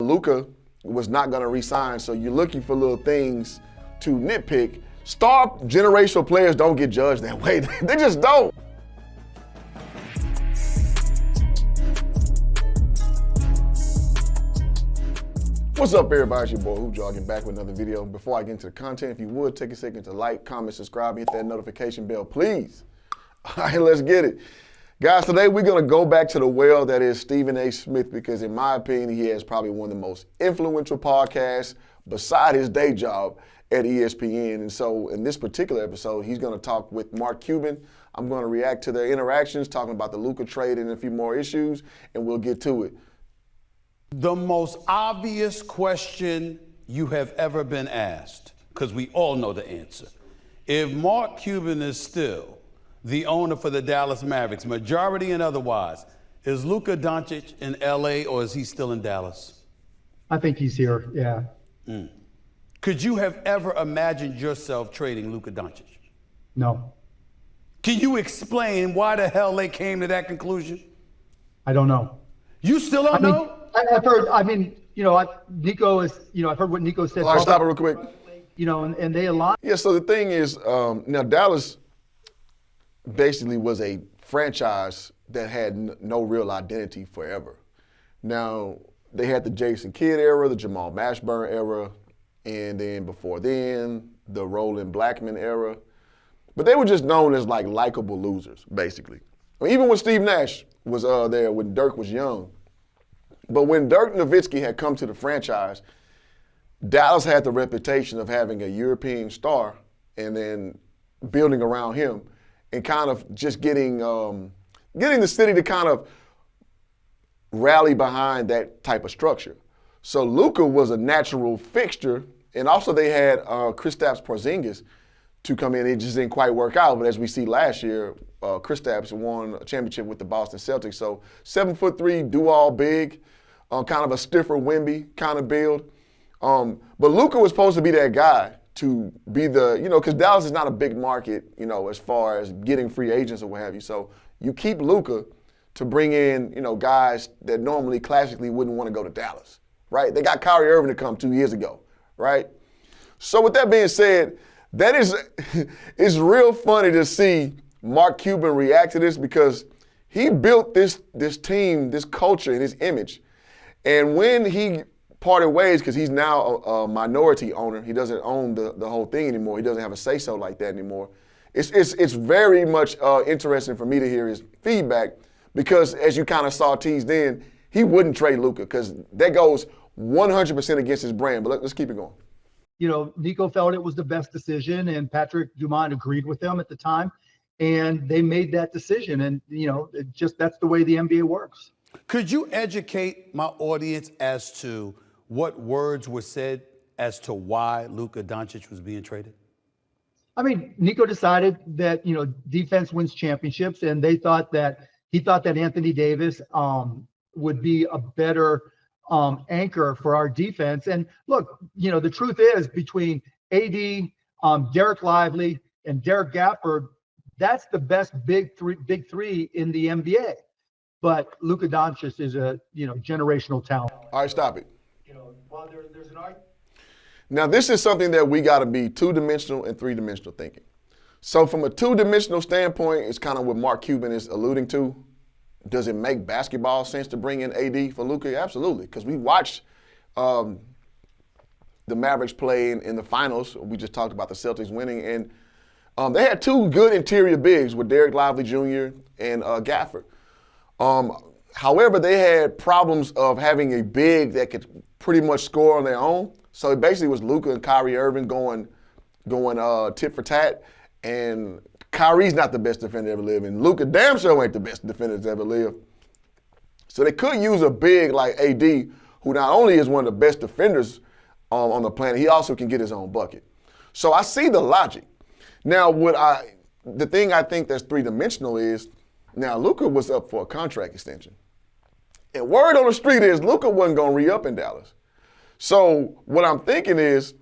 Luka was not going to re-sign, so you're looking for little things to nitpick. Star generational players don't get judged that way. They just don't. What's up, everybody? It's your boy Hoop Jogging back with another video. Before I get into the content, if you would take a second to like, comment, subscribe, hit that notification bell, please. All right, let's get it. Guys, today we're going to go back to the well that is Stephen A. Smith, because in my opinion, he has probably one of the most influential podcasts beside his day job at ESPN. And so in this particular episode, he's going to talk with Mark Cuban. I'm going to react to their interactions, talking about the Luka trade and a few more issues, and we'll get to it. The most obvious question you have ever been asked, because we all know the answer. If Mark Cuban is still the owner for the Dallas Mavericks, majority and otherwise, is Luka Dončić in LA or is he still in Dallas? I think he's here, yeah. Could you have ever imagined yourself trading Luka Dončić? No. Can you explain why the hell they came to that conclusion? I don't know. You still don't know? I've heard, Nico is, I've heard what Nico said. All right, stop it real quick. And they align. Yeah, so the thing is, now Dallas basically was a franchise that had no real identity forever. Now, they had the Jason Kidd era, the Jamal Mashburn era, and then before then, the Roland Blackman era. But they were just known as like likable losers, basically. I mean, even when Steve Nash was there, when Dirk was young. But when Dirk Nowitzki had come to the franchise, Dallas had the reputation of having a European star and then building around him and kind of just getting the city to kind of rally behind that type of structure. So Luka was a natural fixture, and also they had Kristaps Porzingis to come in. It just didn't quite work out, but as we see last year, Kristaps won a championship with the Boston Celtics. So 7'3", do-all big, kind of a stiffer Wemby kind of build. But Luka was supposed to be that guy to be the, because Dallas is not a big market, as far as getting free agents or what have you. So you keep Luka to bring in, guys that normally classically wouldn't want to go to Dallas, right? They got Kyrie Irving to come 2 years ago, right? So with that being said, that is, it's real funny to see Mark Cuban react to this, because he built this team, this culture, and his image. And when he parted ways, because he's now a minority owner, he doesn't own the whole thing anymore. He doesn't have a say-so like that anymore. It's very much interesting for me to hear his feedback, because as you kind of saw teased in, he wouldn't trade Luka, because that goes 100% against his brand. But let's keep it going. Nico felt it was the best decision, and Patrick Dumont agreed with them at the time, and they made that decision. And that's the way the NBA works. Could you educate my audience as to what words were said as to why Luka Dončić was being traded? I mean, Nico decided that defense wins championships, and he thought that Anthony Davis would be a better anchor for our defense. And look, the truth is, between AD, Derek Lively, and Derek Gafford, that's the best big three in the NBA. But Luka Dončić is a generational talent. All right, stop it. While there's an argument. Now, this is something that we got to be two-dimensional and three-dimensional thinking. So from a two-dimensional standpoint, it's kind of what Mark Cuban is alluding to. Does it make basketball sense to bring in AD for Luka? Absolutely, because we watched the Mavericks play in the finals. We just talked about the Celtics winning, and they had two good interior bigs with Derek Lively Jr. and Gafford. However, they had problems of having a big that could pretty much score on their own. So it basically was Luka and Kyrie Irving going tit for tat, and Kyrie's not the best defender to ever live, and Luka damn sure ain't the best defender to ever live. So they could use a big like AD, who not only is one of the best defenders on the planet, he also can get his own bucket. So I see the logic. Now, the thing I think that's three-dimensional is, now Luka was up for a contract extension. And word on the street is Luka wasn't going to re-up in Dallas. So what I'm thinking is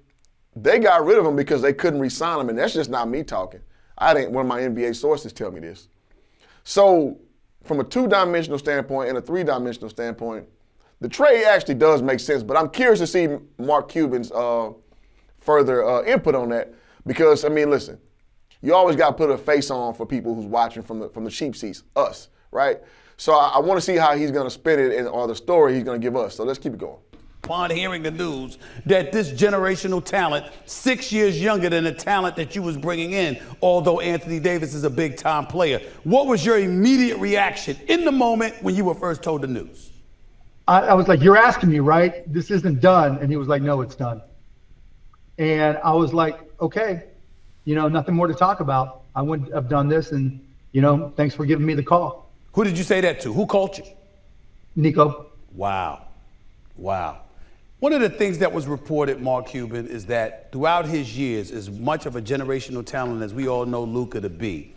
they got rid of him because they couldn't re-sign him, and that's just not me talking. One of my NBA sources tell me this. So from a two-dimensional standpoint and a three-dimensional standpoint, the trade actually does make sense, but I'm curious to see Mark Cuban's further input on that because, I mean, listen, you always got to put a face on for people who's watching from the cheap seats, us, right? So I want to see how he's going to spin it or the story he's going to give us. So let's keep it going. Upon hearing the news that this generational talent, 6 years younger than the talent that you was bringing in, although Anthony Davis is a big-time player, what was your immediate reaction in the moment when you were first told the news? I was like, you're asking me, right? This isn't done. And he was like, no, it's done. And I was like, okay, nothing more to talk about. I wouldn't have done this. And, thanks for giving me the call. Who did you say that to? Who called you? Nico. Wow. One of the things that was reported, Mark Cuban, is that throughout his years, as much of a generational talent as we all know Luka to be,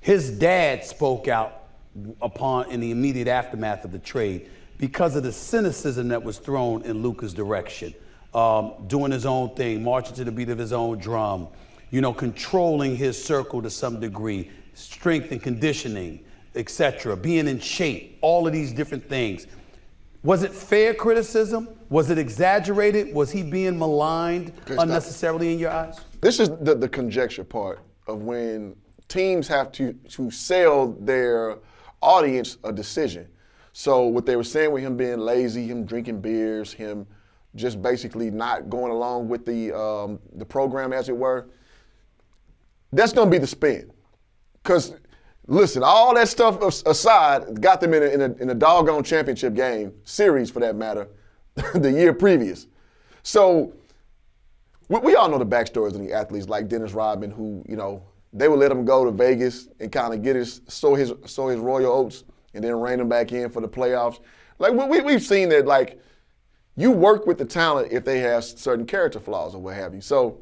his dad spoke out in the immediate aftermath of the trade because of the cynicism that was thrown in Luka's direction. Doing his own thing, marching to the beat of his own drum, controlling his circle to some degree, strength and conditioning, etc., being in shape, all of these different things. Was it fair criticism? Was it exaggerated? Was he being maligned unnecessarily in your eyes? This is the conjecture part of when teams have to sell their audience a decision. So what they were saying with him being lazy, him drinking beers, him just basically not going along with the program, as it were, that's going to be the spin. Because, listen, all that stuff aside, got them in a doggone championship game, series for that matter, the year previous. So we all know the backstories of the athletes like Dennis Rodman, who, they would let him go to Vegas and kind of sow his royal oats and then rein him back in for the playoffs. Like we've seen that, like, you work with the talent if they have certain character flaws or what have you. So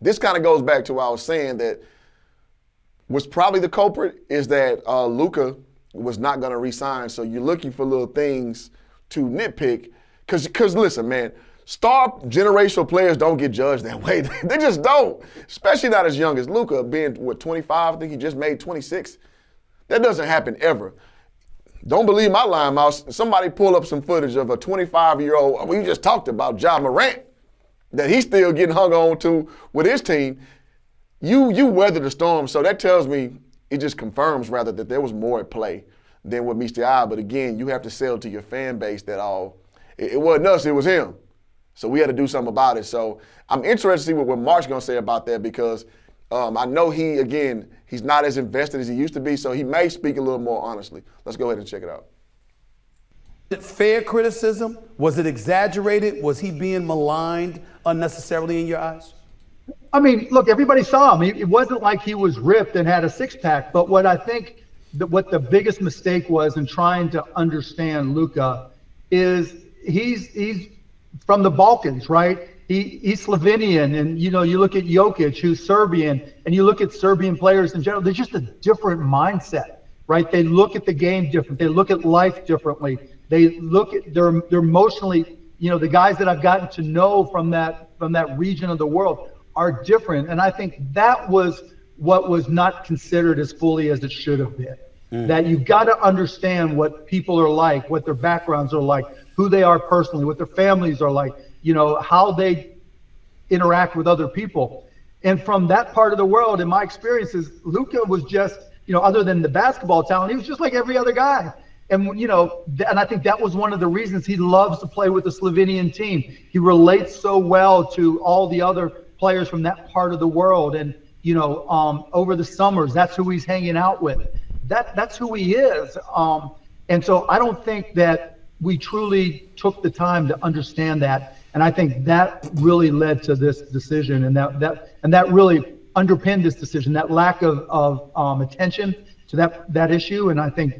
this kind of goes back to what I was saying, that what's probably the culprit is that Luka was not going to re-sign. So you're looking for little things to nitpick. Because listen, man, star generational players don't get judged that way. They just don't, especially not as young as Luka, being, 25? I think he just made 26. That doesn't happen ever. Don't believe my line, Mouse. Somebody pull up some footage of a 25-year-old, we just talked about Ja Morant, that he's still getting hung on to with his team. You weathered the storm, so that tells me, it just confirms rather that there was more at play than what meets the eye. But again, you have to sell to your fan base that it wasn't us, it was him. So we had to do something about it. So I'm interested to see what Mark's going to say about that, because I know he's not as invested as he used to be, so he may speak a little more honestly. Let's go ahead and check it out. Was it fair criticism? Was it exaggerated? Was he being maligned unnecessarily in your eyes? I mean, look, everybody saw him. It wasn't like he was ripped and had a six-pack. But what I think what the biggest mistake was in trying to understand Luka is he's from the Balkans, right? He's Slovenian, and you look at Jokic, who's Serbian, and you look at Serbian players in general. They're just a different mindset, right? They look at the game different. They look at life differently. They look at they're emotionally. The guys that I've gotten to know from that region of the world are different, and I think that was what was not considered as fully as it should have been. That you've got to understand what people are like, what their backgrounds are like, who they are personally, what their families are like, how they interact with other people. And from that part of the world, in my experiences, Luka was just, other than the basketball talent, he was just like every other guy. And, and I think that was one of the reasons he loves to play with the Slovenian team. He relates so well to all the other players from that part of the world. And, over the summers, that's who he's hanging out with. That's who he is. And so I don't think that we truly took the time to understand that. And I think that really led to this decision, and that really underpinned this decision, that lack of attention to that issue. And I think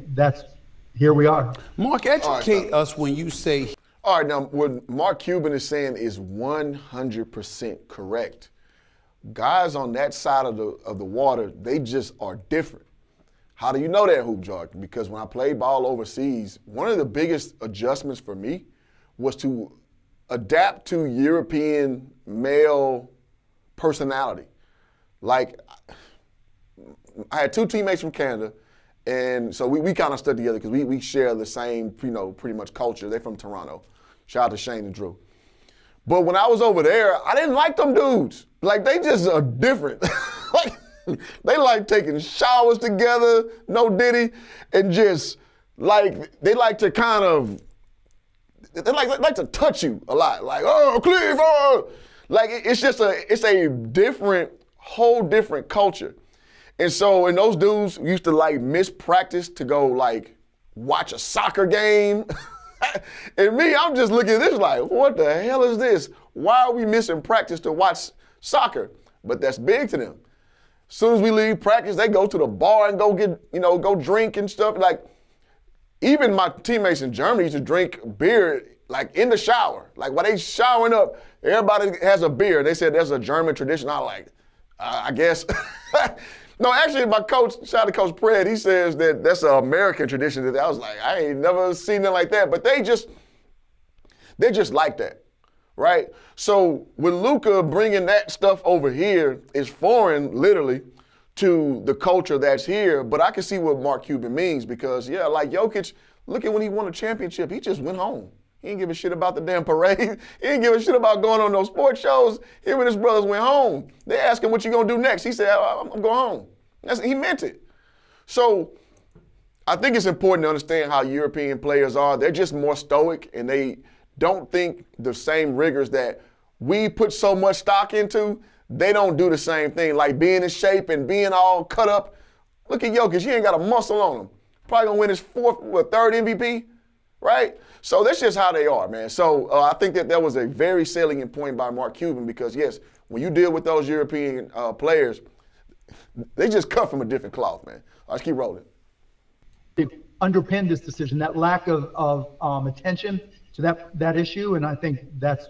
here we are. Mark, educate us when you say. All right, now what Mark Cuban is saying is 100% correct. Guys on that side of the water, they just are different. How do you know that, Hoop Jargon? Because when I played ball overseas, one of the biggest adjustments for me was to adapt to European male personality. Like, I had two teammates from Canada, And so we kind of stuck together because we share the same, pretty much culture. They're from Toronto. Shout out to Shane and Drew. But when I was over there, I didn't like them dudes. Like, they just are different. Like, they like taking showers together, no diddy, and just, like, they like to kind of, they like to touch you a lot. Like, oh, Cleve, oh. Like, it's a different, whole different culture. And so, and those dudes used to, like, miss practice to go, like, watch a soccer game. And me, I'm just looking at this like, what the hell is this? Why are we missing practice to watch soccer? But that's big to them. As soon as we leave practice, they go to the bar and go get, go drink and stuff. Like, even my teammates in Germany used to drink beer, like, in the shower. Like, while they showering up, everybody has a beer. They said there's a German tradition. I like, I guess. No, actually, my coach, shout out to Coach Pred, he says that that's an American tradition. I was like, I ain't never seen it like that. But they're just like that, right? So with Luka bringing that stuff over here is foreign, literally, to the culture that's here. But I can see what Mark Cuban means because, yeah, like Jokic, look at when he won a championship. He just went home. He didn't give a shit about the damn parade. He didn't give a shit about going on those sports shows. Him and his brothers went home. They asked him, what you gonna do next? He said, I'm going home. He meant it. So I think it's important to understand how European players are. They're just more stoic and they don't think the same rigors that we put so much stock into. They don't do the same thing, like being in shape and being all cut up. Look at Jokic, he ain't got a muscle on him. Probably gonna win his third MVP, right? So that's just how they are, man. So I think that was a very salient point by Mark Cuban because, yes, when you deal with those European players, they just cut from a different cloth, man. Let's keep rolling. They've underpinned this decision, that lack of attention to that issue, and I think that's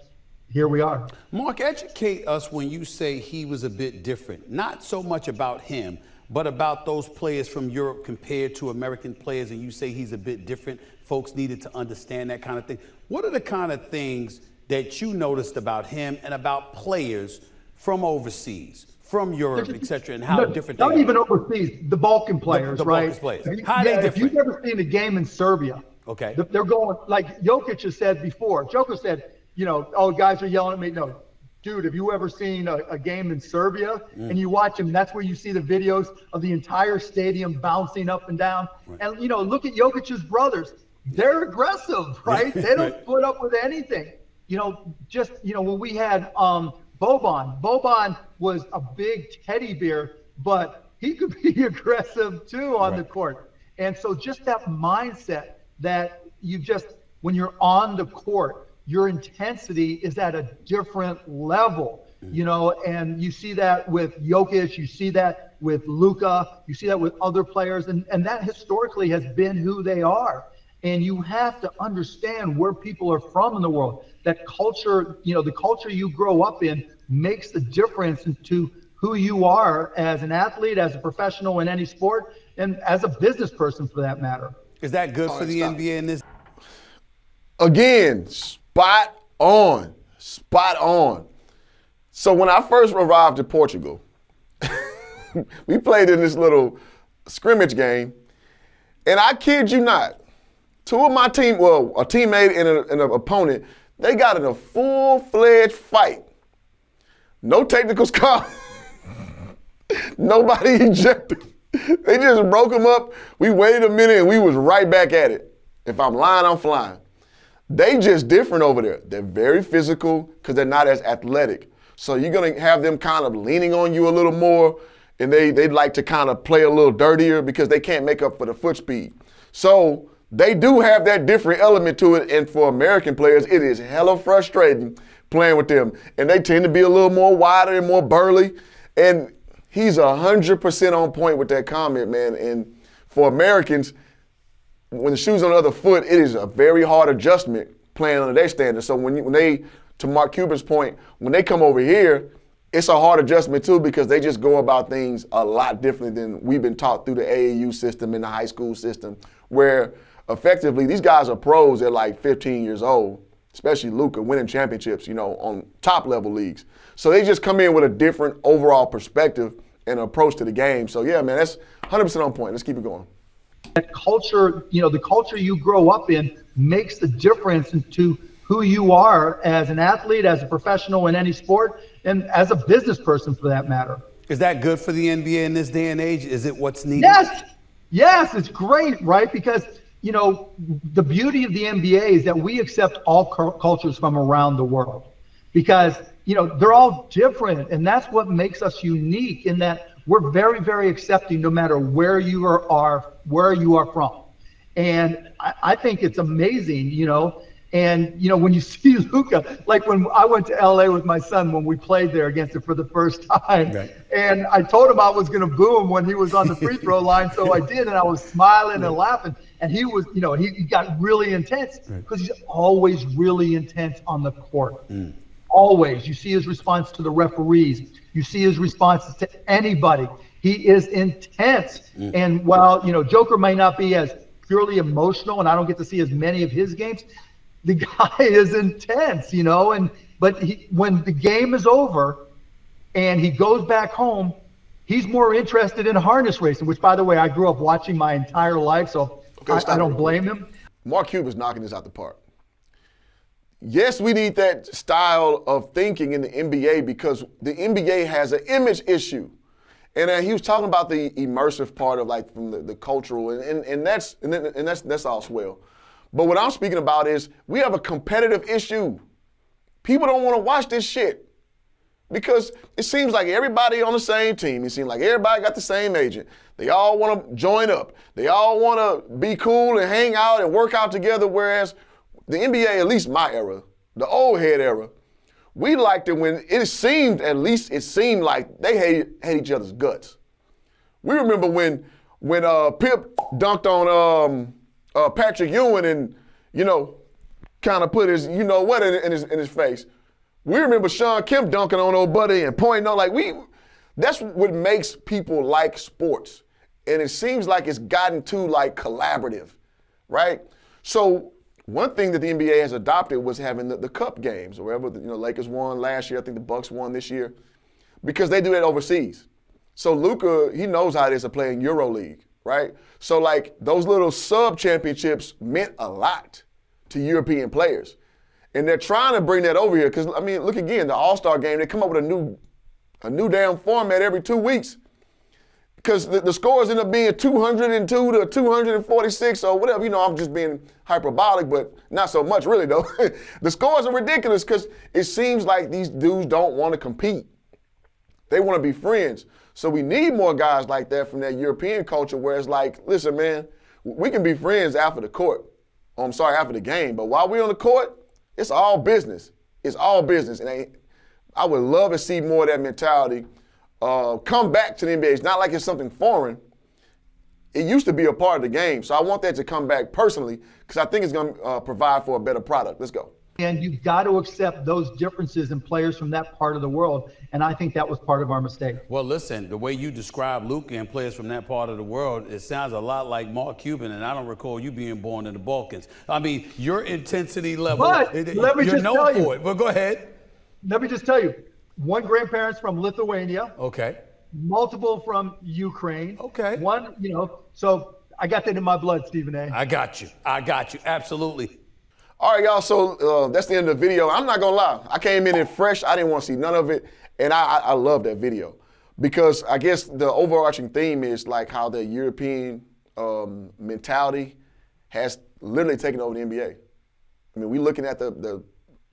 here we are. Mark, educate us when you say he was a bit different. Not so much about him, but about those players from Europe compared to American players, and you say he's a bit different. Folks needed to understand that kind of thing. What are the kind of things that you noticed about him and about players from overseas, from Europe, et cetera, and how different they are? Not even overseas, the Balkan players, the right? Balkan players. How are they different? If you've ever seen a game in Serbia, okay, they're going, like Jokic has said before, Jokic said, oh, guys are yelling at me. No, dude, have you ever seen a game in Serbia and you watch them? That's where you see the videos of the entire stadium bouncing up and down. Right. And, look at Jokic's brothers. They're aggressive, right? They don't put up with anything. When we had Boban was a big teddy bear, but he could be aggressive too on the court. And so just that mindset that when you're on the court, your intensity is at a different level, and you see that with Jokic, you see that with Luka, you see that with other players, and that historically has been who they are. And you have to understand where people are from in the world. That culture, the culture you grow up in makes the difference to who you are as an athlete, as a professional in any sport, and as a business person for that matter. Is that good for the NBA in this? Again, spot on. So when I first arrived to Portugal, we played in this little scrimmage game, and I kid you not, two of my team, a teammate and an opponent, they got in a full-fledged fight. No technicals called. Nobody ejected. They just broke them up. We waited a minute and we was right back at it. If I'm lying, I'm flying. They just different over there. They're very physical because they're not as athletic. So you're going to have them kind of leaning on you a little more, and they'd like to kind of play a little dirtier because they can't make up for the foot speed. So they do have that different element to it, and for American players, it is hella frustrating playing with them. And they tend to be a little more wider and more burly, and he's 100% on point with that comment, man. And for Americans, when the shoe's on the other foot, it is a very hard adjustment playing under their standards. So when they, to Mark Cuban's point, when they come over here, it's a hard adjustment too because they just go about things a lot differently than we've been taught through the AAU system and the high school system, where effectively these guys are pros at like 15 years old, especially Luka, winning championships, on top level leagues. So they just come in with a different overall perspective and approach to the game. So yeah, man, that's 100% on point. Let's keep it going. That culture, the culture you grow up in makes the difference into who you are as an athlete, as a professional in any sport, and as a business person for that matter. Is that good for the NBA in this day and age? Is it what's needed? Yes, it's great, right? Because, the beauty of the NBA is that we accept all cultures from around the world because, they're all different. And that's what makes us unique in that we're very, very accepting no matter where you are from. And I think it's amazing, And, when you see Luka, like when I went to LA with my son, when we played there against him for the first time, right. And I told him I was going to boo him when he was on the free throw line. So I did. And I was smiling and laughing. And he was, he got really intense because he's always really intense on the court. Always. You see his response to the referees. You see his responses to anybody. He is intense. And while, Joker may not be as purely emotional, and I don't get to see as many of his games, the guy is intense, but when the game is over and he goes back home, he's more interested in harness racing, which, by the way, I grew up watching my entire life, so I don't blame him. Mark Cuban's knocking this out the park. Yes, we need that style of thinking in the NBA because the NBA has an image issue. And he was talking about the immersive part of like from the cultural, and that's all swell. But what I'm speaking about is we have a competitive issue. People don't want to watch this shit because it seems like everybody on the same team. It seems like everybody got the same agent. They all want to join up. They all want to be cool and hang out and work out together. Whereas the NBA, at least my era, the old head era, we liked it when it seemed like they hate each other's guts. We remember when Pip dunked on Patrick Ewing and, kind of put his, in his face. We remember Sean Kemp dunking on old buddy and pointing out that's what makes people like sports. And it seems like it's gotten too collaborative, right? So one thing that the NBA has adopted was having the cup games, or wherever, Lakers won last year, I think the Bucks won this year, because they do that overseas. So Luka, he knows how it is to play in EuroLeague, right? So those little sub-championships meant a lot to European players. And they're trying to bring that over here because, look again, the All-Star game, they come up with a new damn format every 2 weeks because the scores end up being 202 to 246 or whatever. I'm just being hyperbolic, but not so much really, though. The scores are ridiculous because it seems like these dudes don't want to compete. They want to be friends. So we need more guys like that from that European culture where it's like, listen, man, we can be friends after the court. After the game. But while we're on the court, it's all business. It's all business. And I would love to see more of that mentality come back to the NBA. It's not like it's something foreign. It used to be a part of the game. So I want that to come back personally because I think it's going to provide for a better product. Let's go. And you've got to accept those differences in players from that part of the world. And I think that was part of our mistake. Well, listen, the way you describe Luka and players from that part of the world, it sounds a lot like Mark Cuban, and I don't recall you being born in the Balkans. Your intensity level, but let me you're just known tell you, for it. But go ahead. Let me just tell you, one grandparent's from Lithuania. Okay. Multiple from Ukraine. Okay. One, so I got that in my blood, Stephen A. I got you. Absolutely. All right, y'all, so that's the end of the video. I'm not going to lie. I came in fresh. I didn't want to see none of it, and I love that video because I guess the overarching theme is how the European mentality has literally taken over the NBA. We're looking at the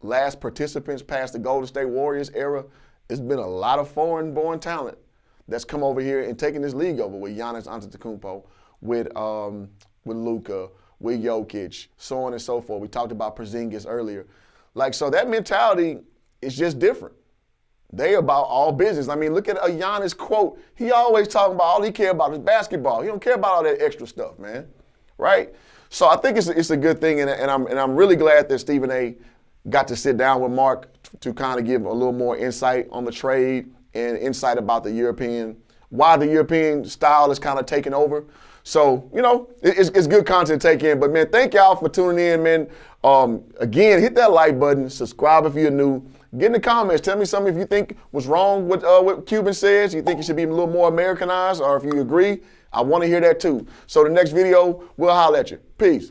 last participants past the Golden State Warriors era. There's been a lot of foreign-born talent that's come over here and taken this league over with Giannis Antetokounmpo, with Luka, with Jokic, so on and so forth. We talked about Porzingis earlier. So that mentality is just different. They about all business. Look at a Giannis quote. He always talking about all he care about is basketball. He don't care about all that extra stuff, man, right? So I think it's a good thing, and I'm really glad that Stephen A. got to sit down with Mark to kind of give a little more insight on the trade and insight about why the European style is kind of taking over. So, it's good content to take in. But, man, thank y'all for tuning in, man. Again, hit that like button. Subscribe if you're new. Get in the comments. Tell me something if you think was wrong with what Cuban says. You think it should be a little more Americanized, or if you agree. I want to hear that too. So the next video, we'll holler at you. Peace.